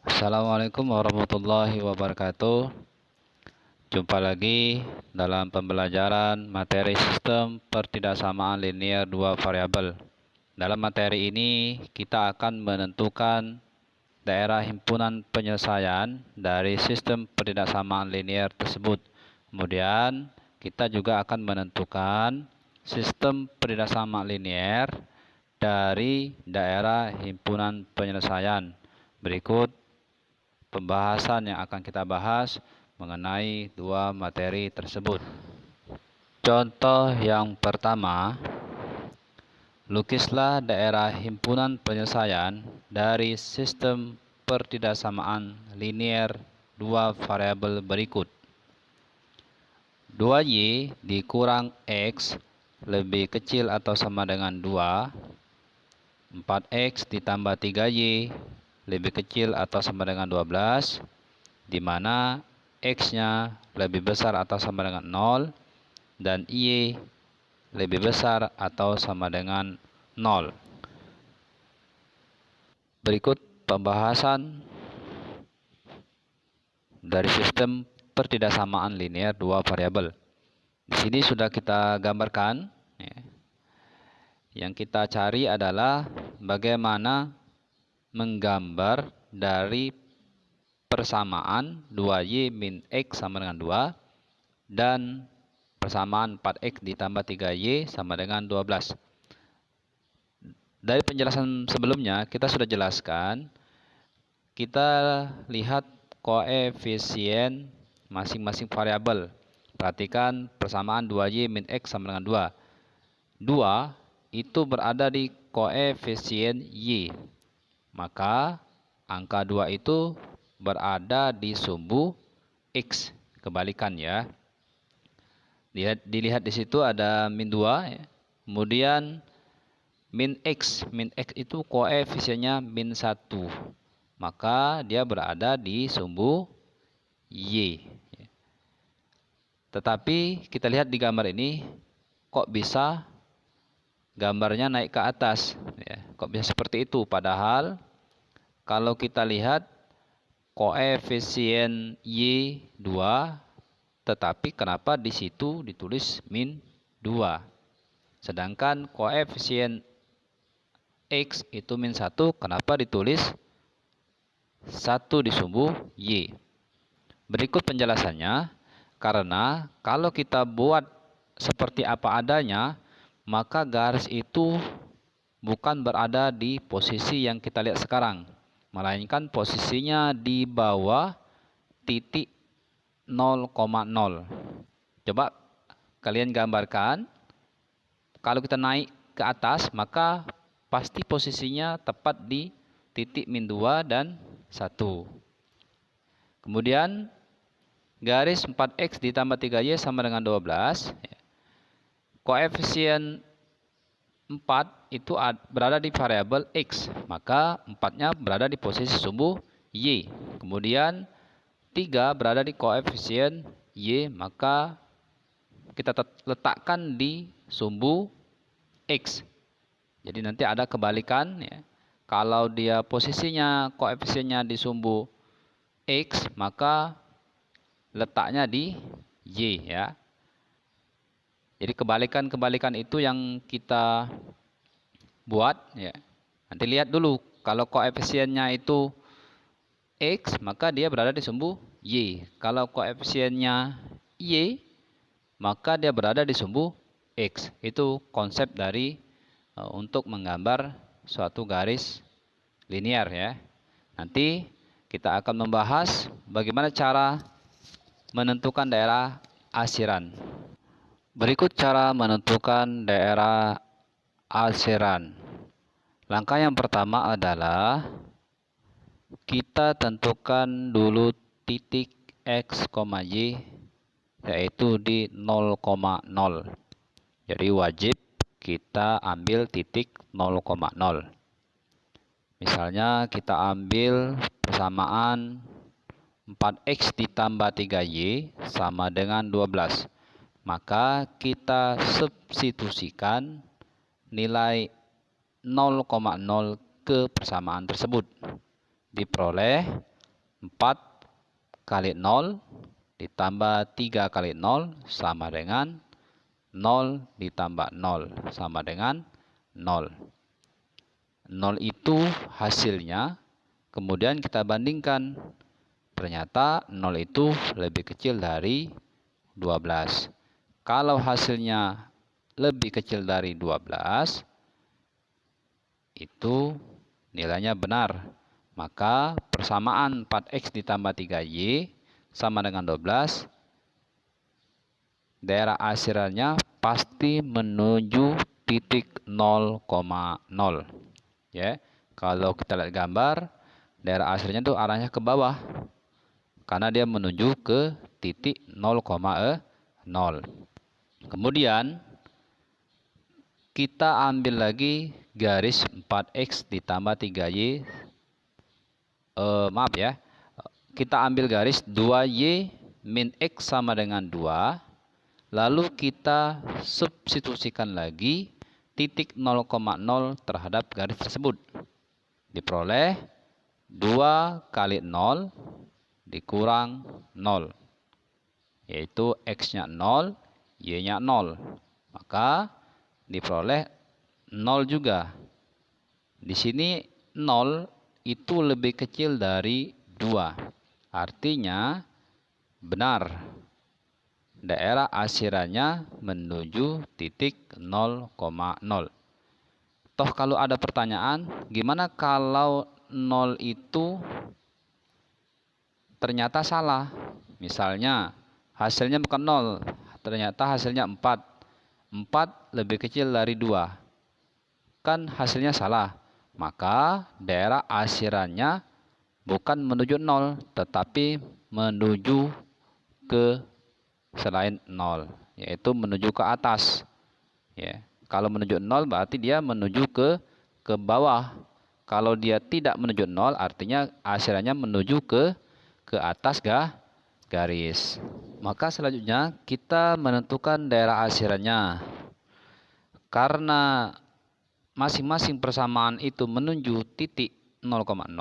Assalamualaikum warahmatullahi wabarakatuh. Jumpa lagi dalam pembelajaran materi sistem pertidaksamaan linier dua variabel. Dalam materi ini kita akan menentukan daerah himpunan penyelesaian dari sistem pertidaksamaan linier tersebut. Kemudian kita juga akan menentukan sistem pertidaksamaan linier dari daerah himpunan penyelesaian. Berikut pembahasan yang akan kita bahas mengenai dua materi tersebut. Contoh yang pertama, lukislah daerah himpunan penyelesaian dari sistem pertidaksamaan linier dua variabel berikut. 2y dikurang x lebih kecil atau sama dengan 2, 4x ditambah 3y lebih kecil atau sama dengan 12, di mana x-nya lebih besar atau sama dengan 0 dan y lebih besar atau sama dengan 0. Berikut pembahasan dari sistem pertidaksamaan linier dua variabel. Di sini sudah kita gambarkan. Yang kita cari adalah bagaimana menggambar dari persamaan 2y min x sama dengan 2 dan persamaan 4x ditambah 3y sama dengan 12. Dari penjelasan sebelumnya kita sudah jelaskan, kita lihat koefisien masing-masing variabel. Perhatikan persamaan 2y min x sama dengan 2. 2 itu berada di koefisien y. Maka angka 2 itu berada di sumbu x. Kebalikan ya. Dilihat di situ ada min 2 ya. Kemudian min x. Min x itu koefisiennya min 1. Maka dia berada di sumbu y. Tetapi kita lihat di gambar ini, kok bisa gambarnya naik ke atas ya. Kok bisa seperti itu? Padahal kalau kita lihat koefisien y 2, tetapi kenapa di situ ditulis min 2? Sedangkan koefisien x itu min 1, kenapa ditulis 1 di sumbu y? Berikut penjelasannya. Karena kalau kita buat seperti apa adanya, maka garis itu bukan berada di posisi yang kita lihat sekarang, melainkan posisinya di bawah titik 0,0. Coba kalian gambarkan, kalau kita naik ke atas maka pasti posisinya tepat di titik min 2 dan 1. Kemudian garis 4x ditambah 3y sama dengan 12. Koefisien 4 itu berada di variabel x, maka 4-nya berada di posisi sumbu y. Kemudian 3 berada di koefisien y, maka kita letakkan di sumbu x. Jadi nanti ada kebalikan ya. Kalau dia posisinya koefisiennya di sumbu x, maka letaknya di y ya. Jadi kebalikan-kebalikan itu yang kita buat ya. Nanti lihat dulu, kalau koefisiennya itu x, maka dia berada di sumbu y. Kalau koefisiennya y, maka dia berada di sumbu x. Itu konsep dari untuk menggambar suatu garis linier ya. Nanti kita akan membahas bagaimana cara menentukan daerah asiran. Berikut cara menentukan daerah asiran. Langkah yang pertama adalah kita tentukan dulu titik x, y yaitu di 0,0. Jadi wajib kita ambil titik 0,0. Misalnya kita ambil persamaan 4x ditambah 3y sama dengan 12. Maka kita substitusikan nilai 0,0 ke persamaan tersebut. Diperoleh 4 kali 0 ditambah 3 kali 0 sama dengan 0 ditambah 0 sama dengan 0. 0 itu hasilnya, kemudian kita bandingkan. Ternyata 0 itu lebih kecil dari 12. Kalau hasilnya lebih kecil dari 12, itu nilainya benar. Maka persamaan 4x ditambah 3y sama dengan 12. Daerah asirannya pasti menuju titik 0,0. Ya, kalau kita lihat gambar, daerah asirannya itu arahnya ke bawah karena dia menuju ke titik 0,0. Kemudian kita ambil lagi garis 4x ditambah 3y. Maaf ya, kita ambil garis 2y min x sama dengan 2. Lalu kita substitusikan lagi titik 0,0 terhadap garis tersebut. Diperoleh 2 kali 0 dikurang 0. Yaitu x-nya 0, y-nya 0. Maka diperoleh 0 juga. Di sini 0 itu lebih kecil dari 2. Artinya benar. Daerah asirannya menuju titik 0,0. Toh kalau ada pertanyaan, gimana kalau 0 itu ternyata salah? Misalnya hasilnya bukan 0, ternyata hasilnya 4. 4 lebih kecil dari 2. Kan hasilnya salah. Maka daerah asirannya bukan menuju 0, tetapi menuju ke selain 0, yaitu menuju ke atas. Ya, kalau menuju 0 berarti dia menuju ke bawah. Kalau dia tidak menuju 0 artinya asirannya menuju ke atas garis. Maka selanjutnya kita menentukan daerah asirannya. Karena masing-masing persamaan itu menuju titik 0,0,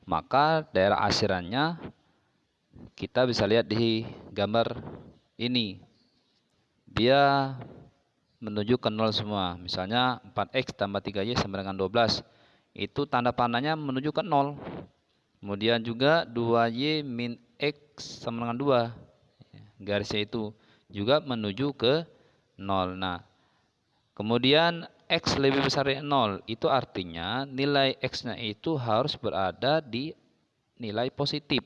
maka daerah asirannya kita bisa lihat di gambar ini. Dia menuju ke 0 semua. Misalnya 4x tambah 3y sama dengan 12. Itu tanda panahnya menuju ke 0. Kemudian juga 2y min x sama dengan 2. Garisnya itu juga menuju ke 0. Nah, kemudian x lebih besar dari 0. Itu artinya nilai x-nya itu harus berada di nilai positif.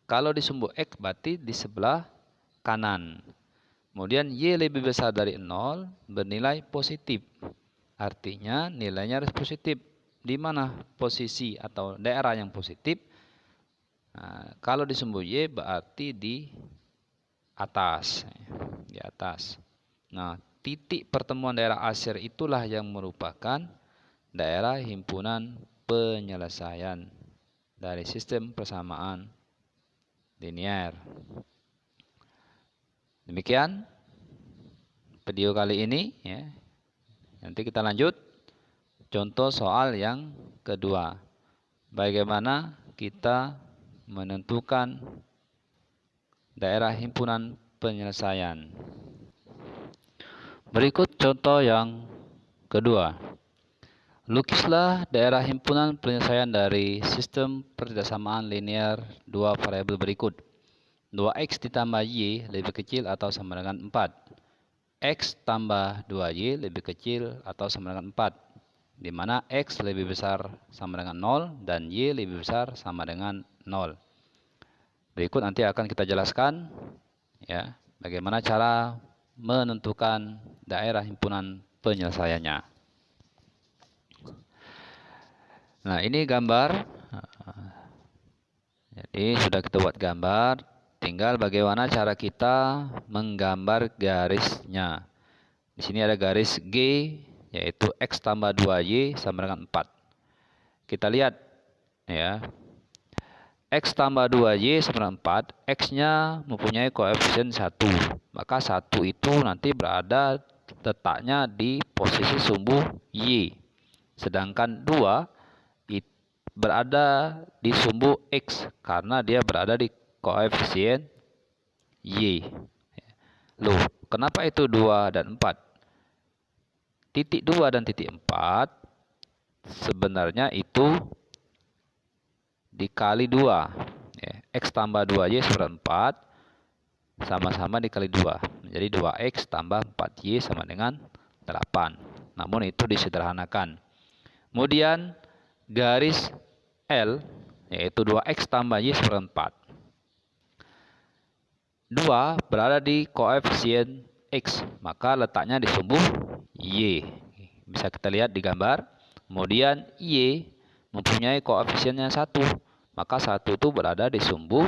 Kalau di sumbu x berarti di sebelah kanan. Kemudian y lebih besar dari 0 bernilai positif. Artinya nilainya harus positif. Di mana posisi atau daerah yang positif? Nah, kalau di sumbu y berarti di atas. Di atas. Nah, titik pertemuan daerah asir itulah yang merupakan daerah himpunan penyelesaian dari sistem persamaan linear. Demikian video kali ini ya. Nanti kita lanjut contoh soal yang kedua. Bagaimana kita menentukan daerah himpunan penyelesaian. Berikut contoh yang kedua. Lukislah daerah himpunan penyelesaian dari sistem pertidaksamaan linear dua variabel berikut. 2x ditambah y lebih kecil atau sama dengan 4. X tambah 2y lebih kecil atau sama dengan 4. Di mana x lebih besar sama dengan 0 dan y lebih besar sama dengan 0. Berikut nanti akan kita jelaskan ya, bagaimana cara menentukan daerah himpunan penyelesaiannya. Nah, ini gambar. Jadi sudah kita buat gambar. Tinggal bagaimana cara kita menggambar garisnya. Di sini ada garis G, yaitu X tambah 2Y sama dengan 4. Kita lihat ya. X tambah 2Y sama dengan 4, X-nya mempunyai koefisien 1. Maka 1 itu nanti berada letaknya di posisi sumbu Y. Sedangkan 2 berada di sumbu X karena dia berada di koefisien Y. Loh, kenapa itu 2 dan 4? Titik 2 dan titik 4 sebenarnya itu dikali 2. X tambah 2Y seperempat sama-sama dikali 2. Menjadi 2X tambah 4Y sama dengan 8. Namun itu disederhanakan. Kemudian garis L yaitu 2X tambah Y seperempat. 2 berada di koefisien X, maka letaknya di sumbu Y. Bisa kita lihat di gambar. Kemudian Y mempunyai koefisiennya 1, maka 1 itu berada di sumbu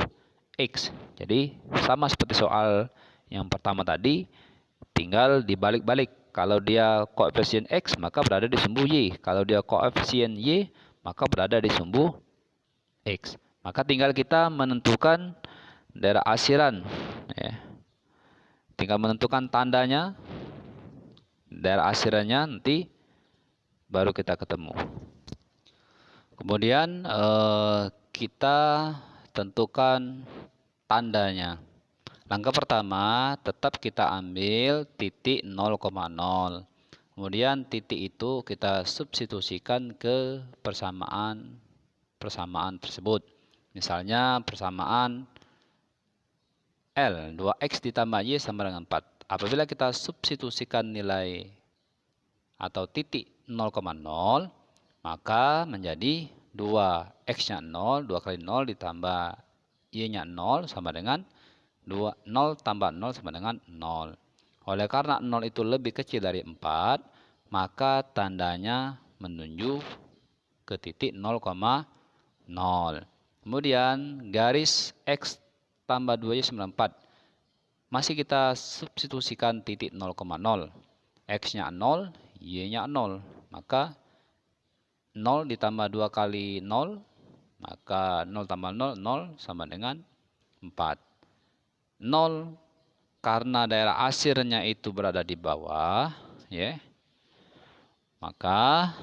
X. Jadi sama seperti soal yang pertama tadi, tinggal dibalik-balik. Kalau dia koefisien X, maka berada di sumbu Y. Kalau dia koefisien Y, maka berada di sumbu X. Maka tinggal kita menentukan daerah asiran. Tinggal menentukan tandanya, daerah asirannya nanti baru kita ketemu. Kemudian kita tentukan tandanya. Langkah pertama, tetap kita ambil titik 0,0. Kemudian titik itu kita substitusikan ke persamaan tersebut. Misalnya persamaan L, 2X ditambah Y sama dengan 4. Apabila kita substitusikan nilai atau titik 0,0, maka menjadi 2X-nya 0, 2 kali 0 ditambah Y-nya 0 sama dengan 0 tambah 0 sama dengan 0. Oleh karena 0 itu lebih kecil dari 4, maka tandanya menuju ke titik 0,0. Kemudian garis X tambah 2Y sama 4. Masih kita substitusikan titik 0,0. X-nya 0, Y-nya 0. Maka 0 ditambah 2 kali 0, maka 0 tambah 0, 0 sama dengan 4. 0 karena daerah asirnya itu berada di bawah, ya. Maka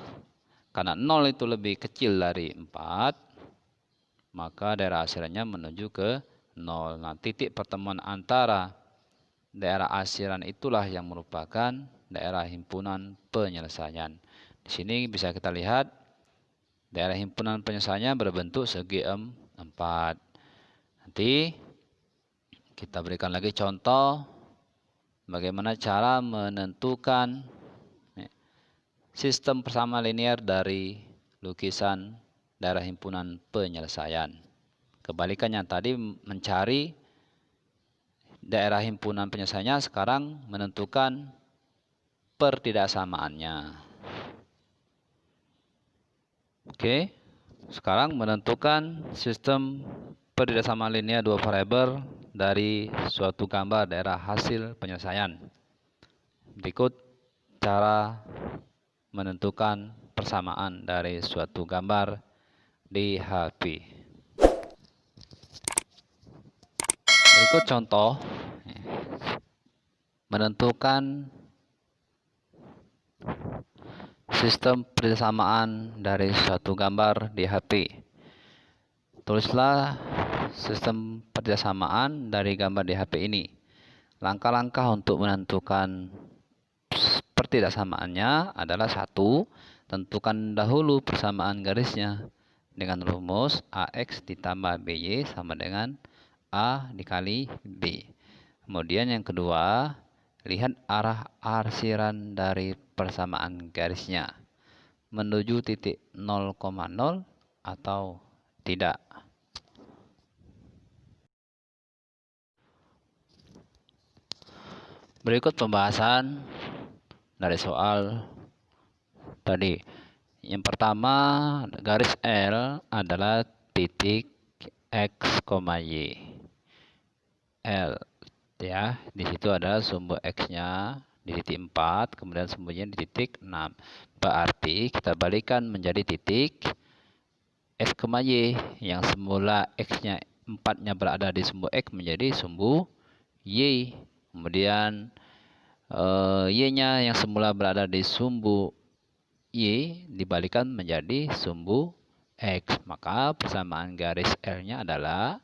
karena 0 itu lebih kecil dari 4, maka daerah asirnya menuju ke 0. Nah, titik pertemuan antara daerah asiran itulah yang merupakan daerah himpunan penyelesaian. Di sini bisa kita lihat daerah himpunan penyelesaiannya berbentuk segi 4. Nanti kita berikan lagi contoh bagaimana cara menentukan sistem persamaan linear dari lukisan daerah himpunan penyelesaian. Kebalikannya tadi mencari daerah himpunan penyelesaiannya, sekarang menentukan pertidaksamaannya. Oke, sekarang menentukan sistem pertidaksamaan linear dua variabel dari suatu gambar daerah hasil penyelesaian. Berikut cara menentukan persamaan dari suatu gambar di HP. Berikut contoh menentukan sistem persamaan dari suatu gambar di HP. Tulislah sistem persamaan dari gambar di HP ini. Langkah-langkah untuk menentukan pertidaksamaannya adalah: 1. Tentukan dahulu persamaan garisnya dengan rumus AX ditambah BY sama dengan A dikali B. Kemudian yang kedua, lihat arah arsiran dari persamaan garisnya menuju titik 0,0 atau tidak. Berikut pembahasan dari soal tadi. Yang pertama, garis L adalah titik X, Y. L, ya, di situ ada sumbu X-nya di titik 4, kemudian sumbunya di titik 6. Berarti kita balikan menjadi titik X, Y, yang semula X-nya 4-nya berada di sumbu X menjadi sumbu Y. Kemudian Y-nya yang semula berada di sumbu Y dibalikan menjadi sumbu X. Maka persamaan garis L-nya adalah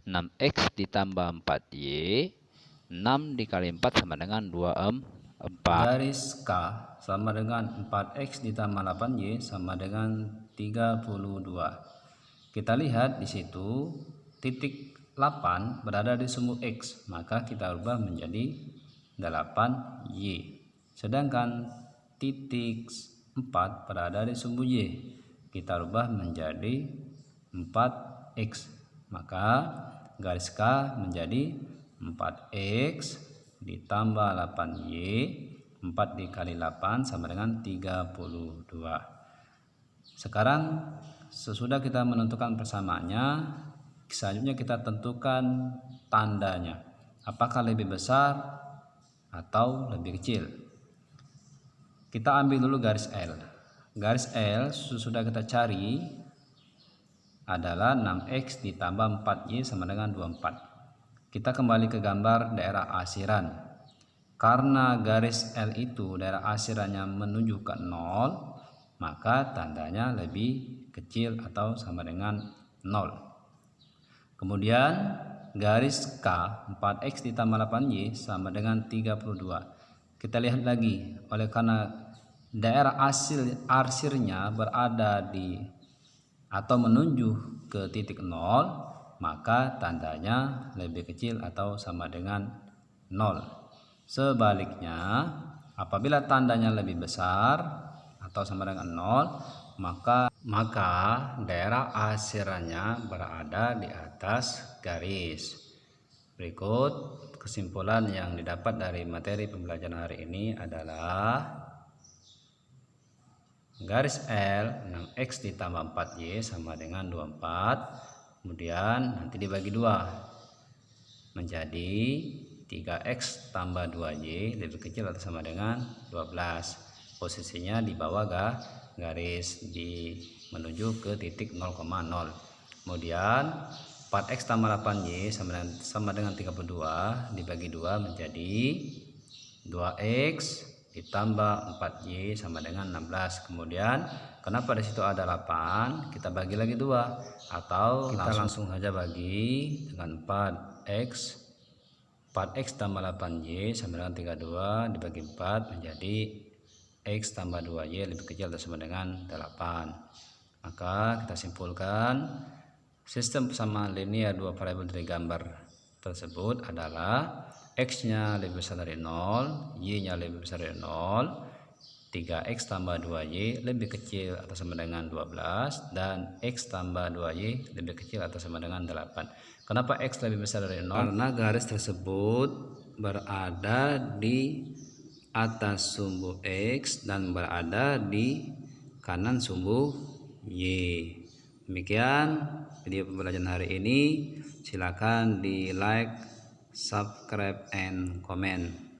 6X ditambah 4Y. 6 dikali 4 sama dengan 24. Garis K sama dengan 4X ditambah 8Y sama dengan 32. Kita lihat di situ titik 8 berada di sumbu X, maka kita ubah menjadi 8Y. Sedangkan titik 4 berada di sumbu Y, kita ubah menjadi 4X. Maka garis K menjadi 4X ditambah 8Y. 4 dikali 8 sama dengan 32. Sekarang sesudah kita menentukan persamaannya, selanjutnya kita tentukan tandanya. Apakah lebih besar atau lebih kecil? Kita ambil dulu garis L. Garis L sudah kita cari adalah 6X ditambah 4Y sama dengan 24. Kita kembali ke gambar daerah asiran. Karena garis L itu daerah asirannya menuju ke 0, maka tandanya lebih kecil atau sama dengan 0. Kemudian garis K 4X ditambah 8Y sama dengan 32. Kita lihat lagi, oleh karena daerah arsirnya berada di atau menuju ke titik 0, maka tandanya lebih kecil atau sama dengan 0. Sebaliknya, apabila tandanya lebih besar atau sama dengan 0, maka daerah asirannya berada di atas garis. Berikut kesimpulan yang didapat dari materi pembelajaran hari ini adalah garis L 6X ditambah 4Y sama dengan 24. Kemudian nanti dibagi 2 menjadi 3X tambah 2Y lebih kecil atau sama dengan 12. Posisinya di bawah garis menuju ke titik 0,0. Kemudian 4X tambah 8Y sama dengan 32 dibagi 2 menjadi 2X ditambah 4Y sama dengan 16. Kemudian kenapa di situ ada 8, kita bagi lagi 2 atau kita langsung saja bagi dengan 4X tambah 8Y sama dengan 32 dibagi 4 menjadi X tambah 2Y lebih kecil atau sama dengan 8. Maka kita simpulkan sistem persamaan linear dua variabel dari gambar tersebut adalah X-nya lebih besar dari 0, Y-nya lebih besar dari 0, 3X tambah 2Y lebih kecil atau sama dengan 12, dan X tambah 2Y lebih kecil atau sama dengan 8. Kenapa X lebih besar dari 0? Karena garis tersebut berada di atas sumbu X dan berada di kanan sumbu Y. Demikian video pembelajaran hari ini. Silakan di like, subscribe, and comment.